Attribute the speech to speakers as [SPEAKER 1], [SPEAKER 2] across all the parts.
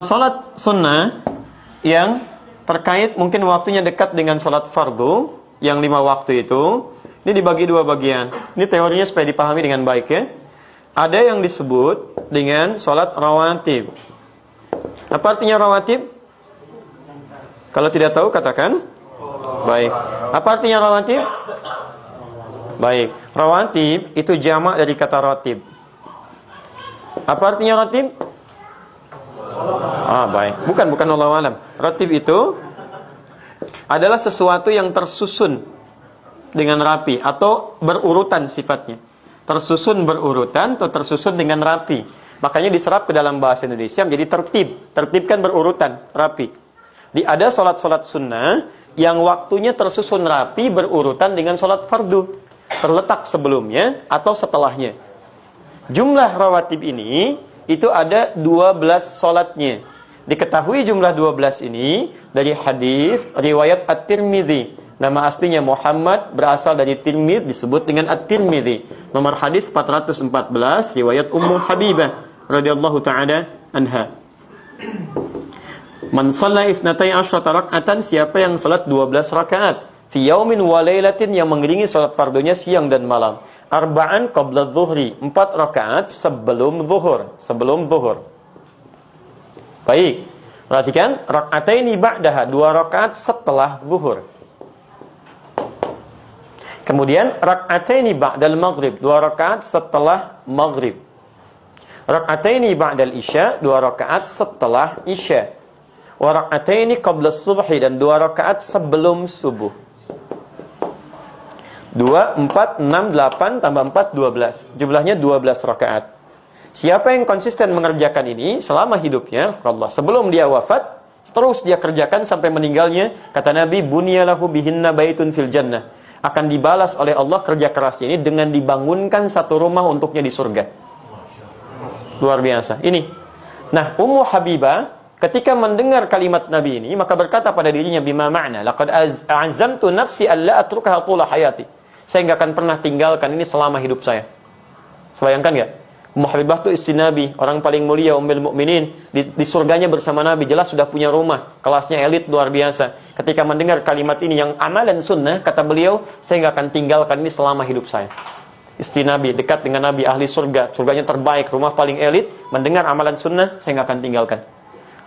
[SPEAKER 1] Salat sunnah yang terkait mungkin waktunya dekat dengan salat fardu yang 5 waktu itu, ini dibagi 2 bagian. Ini teorinya supaya dipahami dengan baik ya. Ada yang disebut dengan salat rawatib. Apa artinya rawatib? Kalau tidak tahu katakan. Baik. Apa artinya rawatib? Baik. Rawatib itu jamak dari kata ratib. Apa artinya ratib? Baik. Bukan Allahu alam. Ratib itu adalah sesuatu yang tersusun dengan rapi atau berurutan sifatnya. Tersusun berurutan atau tersusun dengan rapi. Makanya diserap ke dalam bahasa Indonesia menjadi tertib. Tertib kan berurutan, rapi. Ada salat-salat sunnah yang waktunya tersusun rapi berurutan dengan salat fardu. Terletak sebelumnya atau setelahnya. Jumlah rawatib ini itu ada 12 salatnya. Diketahui jumlah 12 ini dari hadis riwayat At-Tirmidzi. Nama aslinya Muhammad, berasal dari Tirmidzi, disebut dengan At-Tirmidzi. Nomor hadis 414 riwayat Ummu Habibah radhiyallahu taala anha. Man shalla 12 raka'atan, siapa yang salat 12 rakaat fi yaumin wa lailatin, yang mengiringi salat fardunya siang dan malam. Arba'an qabla dhuhri, 4 rakaat sebelum zuhur. Baik. Perhatikan, raka'ataini ba'daha, 2 rakaat setelah zuhur. Kemudian raka'ataini ba'dal maghrib, 2 rakaat setelah maghrib. Raka'ataini ba'dal isya, 2 rakaat setelah isya. Wa raka'ataini qabla subhi, dan 2 rakaat sebelum subuh. 2, 4, 6, 8 tambah 4, 12. Jumlahnya 12 rakaat. Siapa yang konsisten mengerjakan ini selama hidupnya, Allah, sebelum dia wafat, terus dia kerjakan sampai meninggalnya, kata Nabi, bunyalahu bihinna baitun fil jannah. Akan dibalas oleh Allah kerja kerasnya ini dengan dibangunkan satu rumah untuknya di surga. Luar biasa. Ini. Nah, Ummu Habibah ketika mendengar kalimat Nabi ini, maka berkata pada dirinya, bima ma'na, laqad azamtu nafsi alla atrukaha tula hayati. Saya enggak akan pernah tinggalkan ini selama hidup saya. Bayangkan enggak? Ummu Habibah itu istri Nabi, orang paling mulia, Ummul Mukminin, di surganya bersama Nabi, jelas sudah punya rumah, kelasnya elit luar biasa. Ketika mendengar kalimat ini yang amalan sunnah, kata beliau, saya enggak akan tinggalkan ini selama hidup saya. Istri Nabi, dekat dengan Nabi, ahli surga, surganya terbaik, rumah paling elit, mendengar amalan sunnah, saya enggak akan tinggalkan.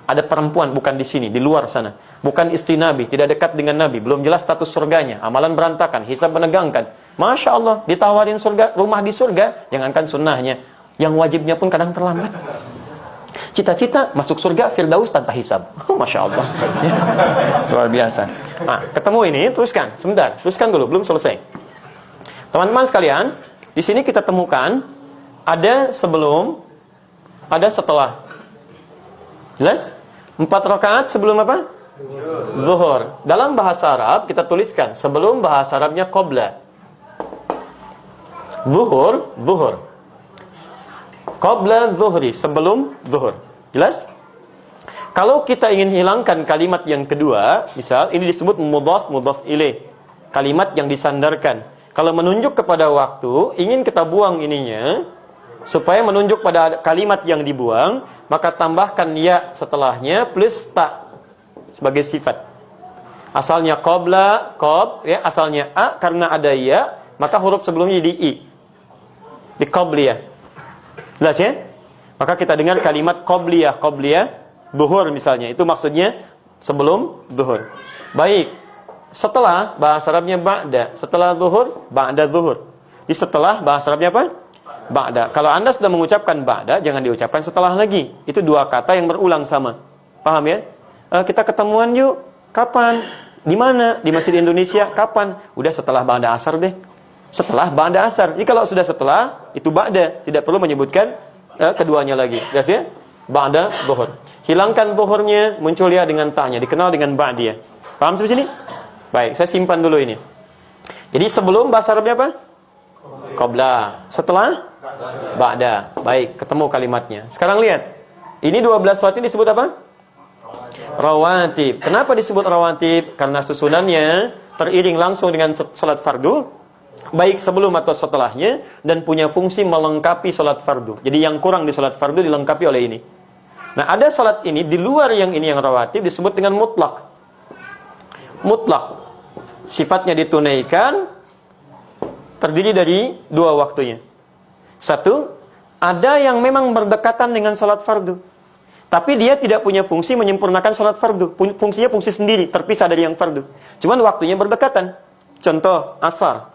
[SPEAKER 1] Ada perempuan, bukan di sini, di luar sana, bukan istri Nabi, tidak dekat dengan Nabi, belum jelas status surganya, amalan berantakan, hisab menegangkan. Masya Allah, ditawarin surga, rumah di surga, jangankan sunnahnya, yang wajibnya pun kadang terlambat. Cita-cita masuk surga Firdaus tanpa hisab. Masya Allah. Luar biasa. Nah, ketemu ini, teruskan. Sebentar, teruskan dulu, belum selesai. Teman-teman sekalian, di sini kita temukan ada sebelum, ada setelah. Jelas? 4 rakaat sebelum apa? Zuhur. Dalam bahasa Arab kita tuliskan sebelum, bahasa Arabnya qabla. Zuhur. Qabla zuhri, sebelum zuhur. Jelas? Kalau kita ingin hilangkan kalimat yang kedua, misal ini disebut mudhaf ilaih, kalimat yang disandarkan. Kalau menunjuk kepada waktu, ingin kita buang ininya supaya menunjuk pada kalimat yang dibuang, maka tambahkan ya setelahnya plus ta sebagai sifat. Asalnya qabla, ya, asalnya a, karena ada ya, maka huruf sebelumnya di i. Di qabliyah. Jelas ya? Maka kita dengar kalimat qabliyah zuhur misalnya. Itu maksudnya sebelum zuhur. Baik. Setelah, bahasa Arabnya ba'da. Setelah zuhur, ba'da zuhur. Di setelah, bahasa Arabnya apa? Ba'da. Kalau Anda sudah mengucapkan ba'da, jangan diucapkan setelah lagi. Itu 2 kata yang berulang sama. Paham ya? Kita ketemuan yuk. Kapan? Di mana? Di Masjid Indonesia. Kapan? Udah setelah ba'da asar deh. Setelah ba'da asar. Jadi kalau sudah setelah, itu ba'da. Tidak perlu menyebutkan keduanya lagi. Jelas ya? Ba'da zuhur. Hilangkan zuhurnya, muncul ya dengan ta'nya. Dikenal dengan ba'diyah. Paham sampai sini? Baik, saya simpan dulu ini. Jadi sebelum, bahasa Arabnya apa? Qabla. Setelah? Ba'da. Baik, ketemu kalimatnya. Sekarang lihat. Ini 12 salat ini disebut apa? Rawatib. Kenapa disebut rawatib? Karena susunannya teriring langsung dengan salat fardu, baik sebelum atau setelahnya, dan punya fungsi melengkapi salat fardu. Jadi yang kurang di salat fardu dilengkapi oleh ini. Nah, ada salat ini di luar yang ini yang rawatib disebut dengan mutlak. Mutlak. Sifatnya ditunaikan, terdiri dari dua waktunya. Satu, ada yang memang berdekatan dengan salat fardu. Tapi dia tidak punya fungsi menyempurnakan salat fardu. Fungsinya fungsi sendiri, terpisah dari yang fardu. Cuman waktunya berdekatan. Contoh, asar.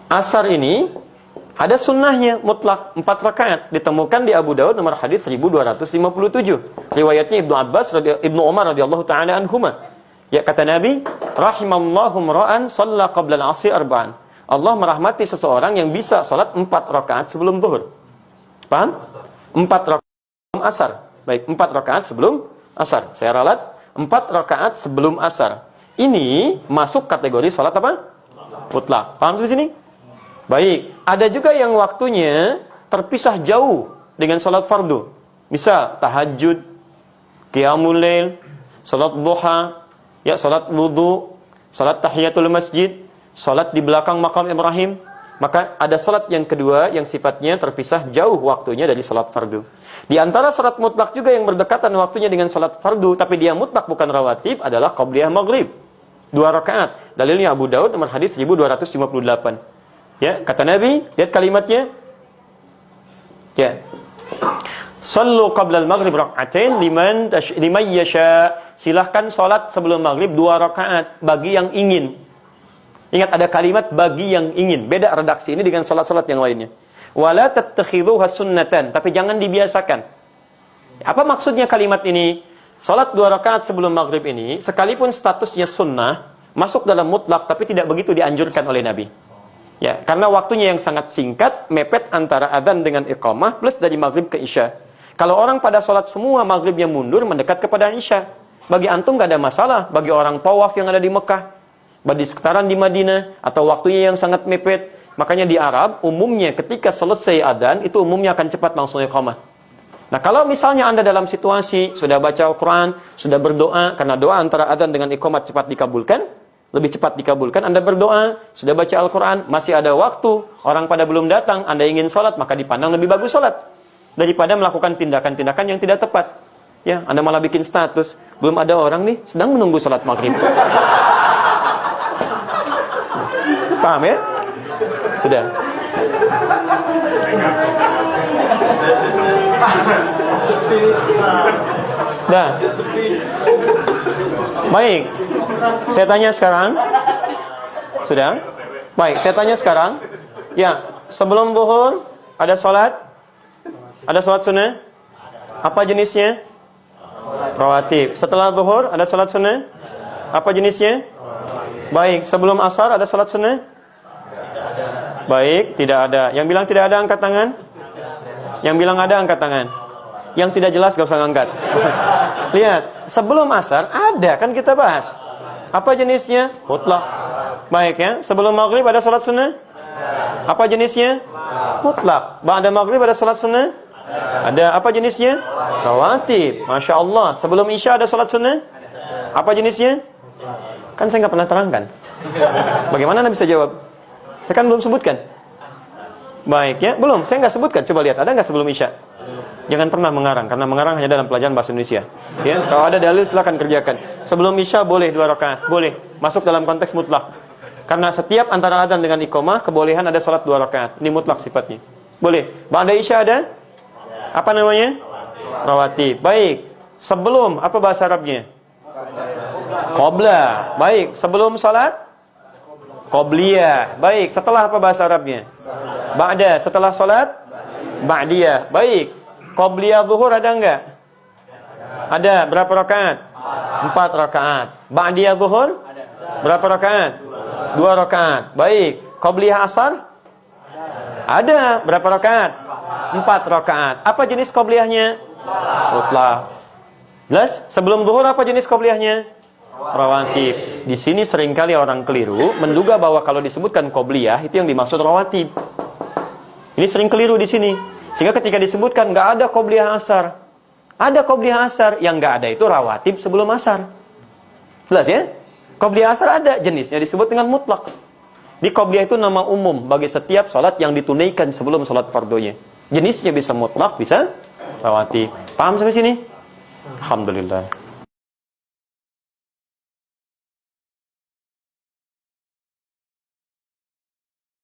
[SPEAKER 1] Asar ini ada sunnahnya mutlak 4 rakaat, ditemukan di Abu Daud nomor hadis 1257. Riwayatnya Ibnu Abbas Ibnu Umar radhiyallahu taala anhuma. Ya, kata Nabi, rahimallahu ra'an shalla qabla al-'asri arba'an. Allah merahmati seseorang yang bisa salat 4 rakaat sebelum zuhur. Paham? 4 rakaat sebelum asar. Baik, 4 rakaat sebelum asar. Saya ralat 4 rakaat sebelum asar. Ini masuk kategori salat apa? Mutlak. Paham sampai sini? Baik, ada juga yang waktunya terpisah jauh dengan salat fardu. Misal tahajud, qiyamul lail, salat duha, ya salat wudu, salat tahiyatul masjid, salat di belakang makam Ibrahim. Maka ada salat yang kedua yang sifatnya terpisah jauh waktunya dari salat fardu. Di antara salat mutlak juga yang berdekatan waktunya dengan salat fardu tapi dia mutlak bukan rawatib adalah qabliyah maghrib. 2 rakaat. Dalilnya Abu Daud nomor hadis 1258. Ya, kata Nabi, lihat kalimatnya. Ya. Sallu qabla al-maghrib rak'atain liman yasha. Silahkan salat sebelum maghrib 2 rakaat bagi yang ingin. Ingat ada kalimat bagi yang ingin. Beda redaksi ini dengan salat-salat yang lainnya. Wala tattakhidhuha sunnatan, tapi jangan dibiasakan. Apa maksudnya kalimat ini? Salat 2 rakaat sebelum maghrib ini sekalipun statusnya sunnah, masuk dalam mutlak tapi tidak begitu dianjurkan oleh Nabi. Ya, karena waktunya yang sangat singkat, mepet antara adzan dengan iqamah plus dari maghrib ke isya. Kalau orang pada sholat semua maghribnya mundur mendekat kepada isya, bagi antum gak ada masalah. Bagi orang tawaf yang ada di Mekah, bagi sekitaran di Madinah, atau waktunya yang sangat mepet, makanya di Arab umumnya ketika selesai adzan itu umumnya akan cepat langsung iqamah. Nah, kalau misalnya Anda dalam situasi sudah baca Al-Quran, sudah berdoa, karena doa antara adzan dengan iqamat cepat dikabulkan, lebih cepat dikabulkan. Anda berdoa, sudah baca Al-Quran, masih ada waktu, orang pada belum datang, Anda ingin sholat, maka dipandang lebih bagus sholat daripada melakukan tindakan-tindakan yang tidak tepat. Ya, Anda malah bikin status, belum ada orang nih, sedang menunggu sholat maghrib. Paham ya? Sudah. Dah. Baik. Saya tanya sekarang. Sudah? Baik, saya tanya sekarang. Ya, sebelum zuhur ada salat? Ada salat sunnah? Apa jenisnya? Rawatib. Setelah zuhur ada salat sunnah? Apa jenisnya? Baik, sebelum asar ada salat sunnah? Baik, tidak ada. Yang bilang tidak ada angkat tangan? Yang bilang ada angkat tangan? Yang tidak jelas gak usah ngangkat. Lihat, sebelum asar ada, kan kita bahas. Apa jenisnya? Mutlak. Baik ya, sebelum maghrib ada salat sunnah? Apa jenisnya? Mutlak. Ba'da maghrib ada salat sunnah? Ada. Apa jenisnya? Rawatib. Masya Allah. Sebelum isya ada salat sunnah? Apa jenisnya? Kan saya nggak pernah terangkan. Bagaimana Anda bisa jawab? Saya kan belum sebutkan. Baik ya, belum. Saya nggak sebutkan. Coba lihat, ada nggak sebelum isya? Jangan pernah mengarang, karena mengarang hanya dalam pelajaran bahasa Indonesia. Ya, kalau ada dalil silakan kerjakan. Sebelum isya boleh 2 rakaat, boleh. Masuk dalam konteks mutlak. Karena setiap antara adzan dengan iqamah kebolehan ada salat 2 rakaat. Ini mutlak sifatnya. Boleh. Ba'da isya ada? Apa namanya? Rawatib. Baik. Sebelum apa bahasa Arabnya? Qabla. Baik. Sebelum salat? Qabliyah. Baik. Setelah apa bahasa Arabnya? Ba'da. Setelah salat? Ba'diyah. Baik. Qabliyah zuhur ada enggak? Ada. Berapa rakaat? 4 rakaat. Ba'diyah zuhur? Berapa rakaat? 2 rakaat. Baik. Qabliyah asar? Ada. Berapa rakaat? 4 rakaat. Apa jenis qabliyahnya? Mutlak. Jelas? Sebelum zuhur apa jenis qabliyahnya? Rawatib. Di sini seringkali orang keliru menduga bahwa kalau disebutkan qabliyah itu yang dimaksud rawatib. Ini sering keliru di sini. Sehingga ketika disebutkan nggak ada qabliyah asar. Ada qabliyah asar, yang nggak ada itu rawatib sebelum asar. Jelas ya? Qabliyah asar ada, jenisnya disebut dengan mutlak. Di qabliyah itu nama umum bagi setiap salat yang ditunaikan sebelum salat fardunya. Jenisnya bisa mutlak, bisa lewati. Paham sampai sini? Alhamdulillah.